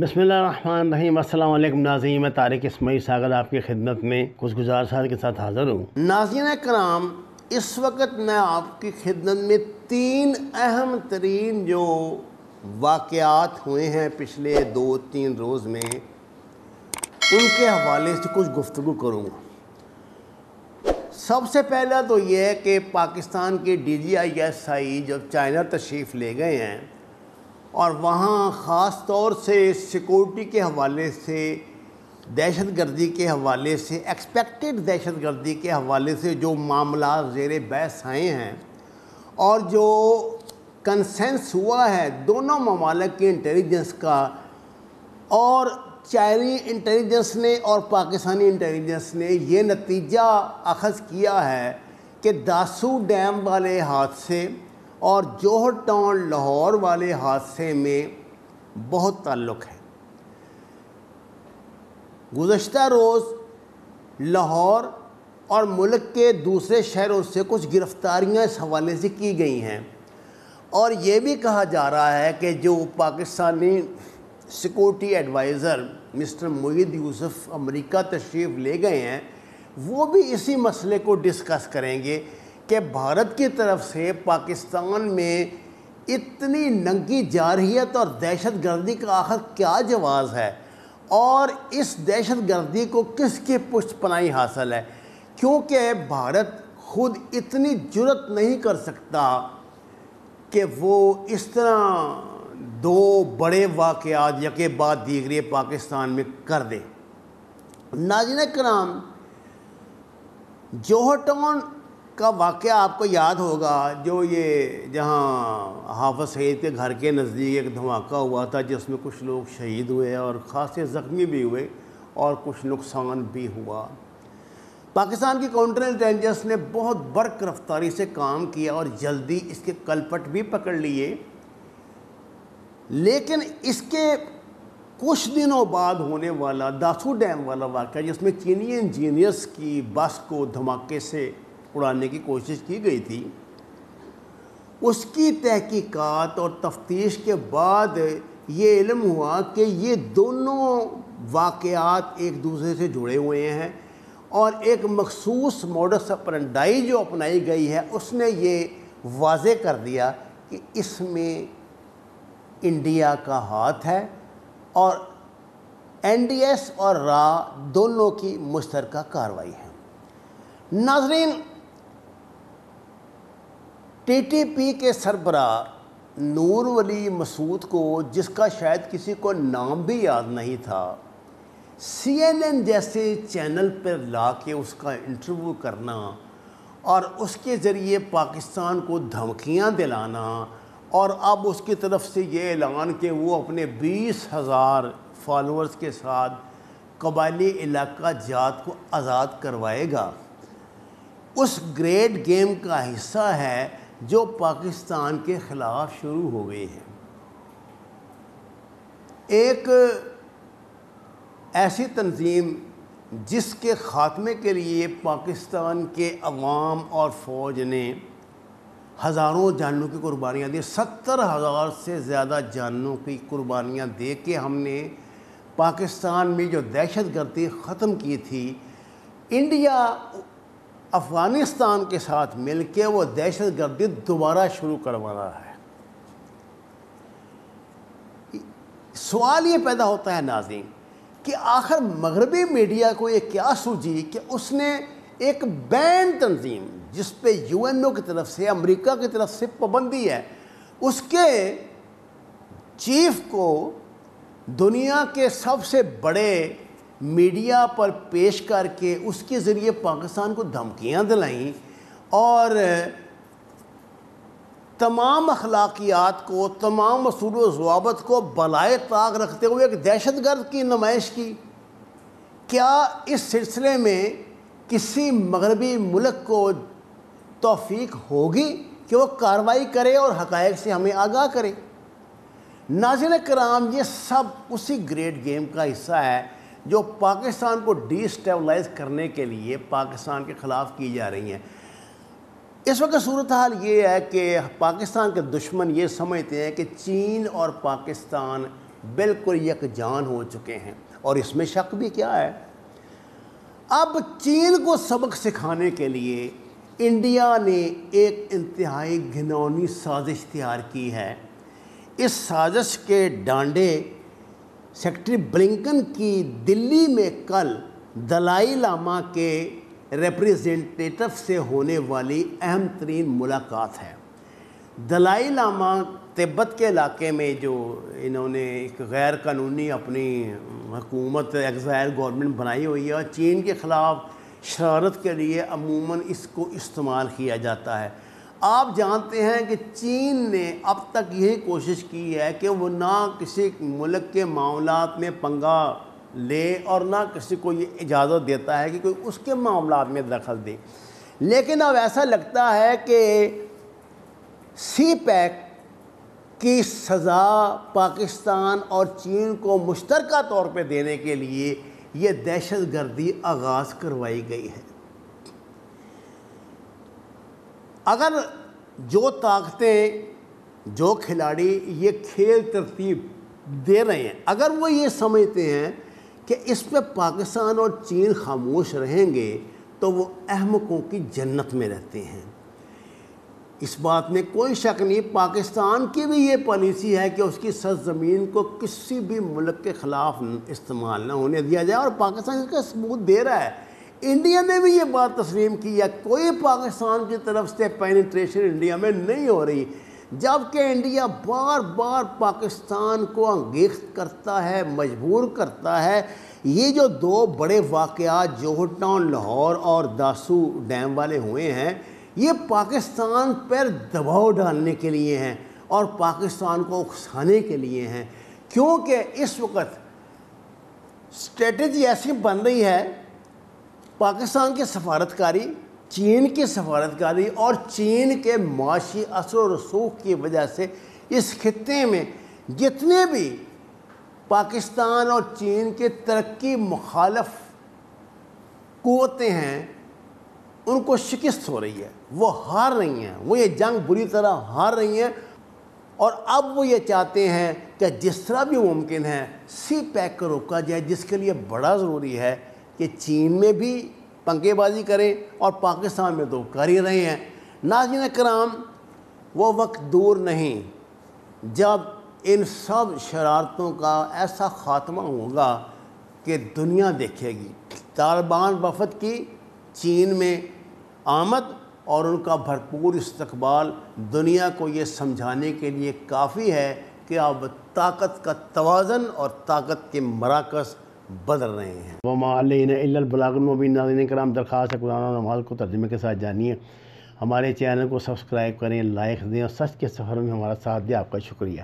بسم اللہ الرحمن الرحیم۔ السلام علیکم ناظرین، میں طارق اسماعیل ساغر آپ کی خدمت میں کچھ گزارشات کے ساتھ حاضر ہوں۔ ناظرین کرام، اس وقت میں آپ کی خدمت میں 3 اہم ترین جو واقعات ہوئے ہیں پچھلے 2-3 روز میں، ان کے حوالے سے کچھ گفتگو کروں گا۔ سب سے پہلا تو یہ ہے کہ پاکستان کے DGISI جب چائنا تشریف لے گئے ہیں اور وہاں خاص طور سے سیکورٹی کے حوالے سے، دہشت گردی کے حوالے سے، ایکسپیکٹڈ دہشت گردی کے حوالے سے جو معاملات زیر بحث آئے ہیں اور جو کنسنس ہوا ہے دونوں ممالک کے انٹیلیجنس کا، اور چائنی انٹیلیجنس نے اور پاکستانی انٹیلیجنس نے یہ نتیجہ اخذ کیا ہے کہ داسو ڈیم والے حادثے اور جوہر ٹاؤن لاہور والے حادثے میں بہت تعلق ہے۔ گزشتہ روز لاہور اور ملک کے دوسرے شہروں سے کچھ گرفتاریاں اس حوالے سے کی گئی ہیں، اور یہ بھی کہا جا رہا ہے کہ جو Pakistani security adviser mister Moeed Yusuf امریکہ تشریف لے گئے ہیں، وہ بھی اسی مسئلے کو ڈسکس کریں گے کہ بھارت کی طرف سے پاکستان میں اتنی ننگی جارحیت اور دہشت گردی کا آخر کیا جواز ہے، اور اس دہشت گردی کو کس کی پشت پناہی حاصل ہے، کیونکہ بھارت خود اتنی جرأت نہیں کر سکتا کہ وہ اس طرح 2 بڑے واقعات یکے بعد دیگرے پاکستان میں کر دے۔ ناظرین کرام، جوہر ٹاؤن کا واقعہ آپ کو یاد ہوگا، جو یہ جہاں حافظ سعید کے گھر کے نزدیک ایک دھماکہ ہوا تھا جس میں کچھ لوگ شہید ہوئے اور خاصے زخمی بھی ہوئے اور کچھ نقصان بھی ہوا۔ پاکستان کی کاؤنٹر انٹیلیجنس نے بہت برق رفتاری سے کام کیا اور جلدی اس کے کلپٹ بھی پکڑ لیے، لیکن اس کے کچھ دنوں بعد ہونے والا داسو ڈیم والا واقعہ، جس میں چینی انجینئرز کی بس کو دھماکے سے اڑانے کی کوشش کی گئی تھی، اس کی تحقیقات اور تفتیش کے بعد یہ علم ہوا کہ یہ دونوں واقعات ایک دوسرے سے جڑے ہوئے ہیں، اور ایک مخصوص موڈس اپرنڈائی جو اپنائی گئی ہے اس نے یہ واضح کر دیا کہ اس میں انڈیا کا ہاتھ ہے، اور NDS اور را دونوں کی مشترکہ کارروائی ہے۔ ناظرین، TTP کے سربراہ نور ولی مسعود کو، جس کا شاید کسی کو نام بھی یاد نہیں تھا، CNN جیسے چینل پر لا کے اس کا انٹرویو کرنا اور اس کے ذریعے پاکستان کو دھمکیاں دلانا، اور اب اس کی طرف سے یہ اعلان کہ وہ اپنے 20,000 فالورز کے ساتھ قبائلی علاقہ جات کو آزاد کروائے گا، اس گریٹ گیم کا حصہ ہے جو پاکستان کے خلاف شروع ہو گئی ہے۔ ایک ایسی تنظیم جس کے خاتمے کے لیے پاکستان کے عوام اور فوج نے ہزاروں جانوں کی قربانیاں دی، 70,000 سے زیادہ جانوں کی قربانیاں دے کے ہم نے پاکستان میں جو دہشت گردی ختم کی تھی، انڈیا افغانستان کے ساتھ مل کے وہ دہشت گردی دوبارہ شروع کروا رہا ہے۔ سوال یہ پیدا ہوتا ہے ناظرین کہ آخر مغربی میڈیا کو یہ کیا سوجی کہ اس نے ایک بین تنظیم جس پہ UNO کی طرف سے، امریکہ کی طرف سے پابندی ہے، اس کے چیف کو دنیا کے سب سے بڑے میڈیا پر پیش کر کے اس کے ذریعے پاکستان کو دھمکیاں دلائیں، اور تمام اخلاقیات کو، تمام اصول و ضوابط کو بالائے طاق رکھتے ہوئے ایک دہشت گرد کی نمائش کی۔ کیا اس سلسلے میں کسی مغربی ملک کو توفیق ہوگی کہ وہ کارروائی کرے اور حقائق سے ہمیں آگاہ کرے؟ ناظرین کرام، یہ سب اسی گریٹ گیم کا حصہ ہے جو پاکستان کو ڈی اسٹیبلائز کرنے کے لیے پاکستان کے خلاف کی جا رہی ہیں۔ اس وقت صورتحال یہ ہے کہ پاکستان کے دشمن یہ سمجھتے ہیں کہ چین اور پاکستان بالکل یکجان ہو چکے ہیں، اور اس میں شک بھی کیا ہے۔ اب چین کو سبق سکھانے کے لیے انڈیا نے ایک انتہائی گھناؤنی سازش تیار کی ہے۔ اس سازش کے ڈانڈے سیکرٹری بلنکن کی دلی میں کل دلائی لاما کے ریپریزنٹیٹو سے ہونے والی اہم ترین ملاقات ہے۔ دلائی لاما تبت کے علاقے میں جو انہوں نے ایک غیر قانونی اپنی حکومت ایگزائل گورنمنٹ بنائی ہوئی ہے، اور چین کے خلاف شرارت کے لیے عموماً اس کو استعمال کیا جاتا ہے۔ آپ جانتے ہیں کہ چین نے اب تک یہی کوشش کی ہے کہ وہ نہ کسی ملک کے معاملات میں پنگا لے اور نہ کسی کو یہ اجازت دیتا ہے کہ کوئی اس کے معاملات میں دخل دے، لیکن اب ایسا لگتا ہے کہ سی پیک کی سزا پاکستان اور چین کو مشترکہ طور پہ دینے کے لیے یہ دہشت گردی آغاز کروائی گئی ہے۔ اگر جو طاقتیں، جو کھلاڑی یہ کھیل ترتیب دے رہے ہیں، اگر وہ یہ سمجھتے ہیں کہ اس پہ پاکستان اور چین خاموش رہیں گے تو وہ احمقوں کی جنت میں رہتے ہیں۔ اس بات میں کوئی شک نہیں، پاکستان کی بھی یہ پالیسی ہے کہ اس کی سرزمین کو کسی بھی ملک کے خلاف استعمال نہ ہونے دیا جائے، اور پاکستان اس کا ثبوت دے رہا ہے۔ انڈیا نے بھی یہ بات تسلیم کی ہے، کوئی پاکستان کی طرف سے پینیٹریشن انڈیا میں نہیں ہو رہی، جبکہ انڈیا بار بار پاکستان کو انگیخت کرتا ہے، مجبور کرتا ہے۔ یہ جو دو بڑے واقعات جوہر ٹاؤن لاہور اور داسو ڈیم والے ہوئے ہیں، یہ پاکستان پر دباؤ ڈالنے کے لیے ہیں اور پاکستان کو اکسانے کے لیے ہیں، کیونکہ اس وقت اسٹریٹجی ایسی بن رہی ہے، پاکستان کی سفارتکاری، چین کی سفارتکاری اور چین کے معاشی اثر و رسوخ کی وجہ سے اس خطے میں جتنے بھی پاکستان اور چین کے ترقی مخالف قوتیں ہیں ان کو شکست ہو رہی ہے، وہ ہار رہی ہیں، وہ یہ جنگ بری طرح ہار رہی ہیں، اور اب وہ یہ چاہتے ہیں کہ جس طرح بھی ممکن ہے سی پیک کو روکا جائے، جس کے لیے بڑا ضروری ہے کہ چین میں بھی پنگے بازی کریں اور پاکستان میں تو کر ہی رہے ہیں۔ ناظرین کرام، وہ وقت دور نہیں جب ان سب شرارتوں کا ایسا خاتمہ ہوگا کہ دنیا دیکھے گی۔ طالبان وفد کی چین میں آمد اور ان کا بھرپور استقبال دنیا کو یہ سمجھانے کے لیے کافی ہے کہ اب طاقت کا توازن اور طاقت کے مراکز بدل رہے ہیں۔ وما علینا الا البلاغ المبین۔ ناظرین کرام، درخواست ہے قرآن و نماز کو ترجمے کے ساتھ جانیے، ہمارے چینل کو سبسکرائب کریں، لائک دیں اور سچ کے سفر میں ہمارا ساتھ دیں۔ آپ کا شکریہ۔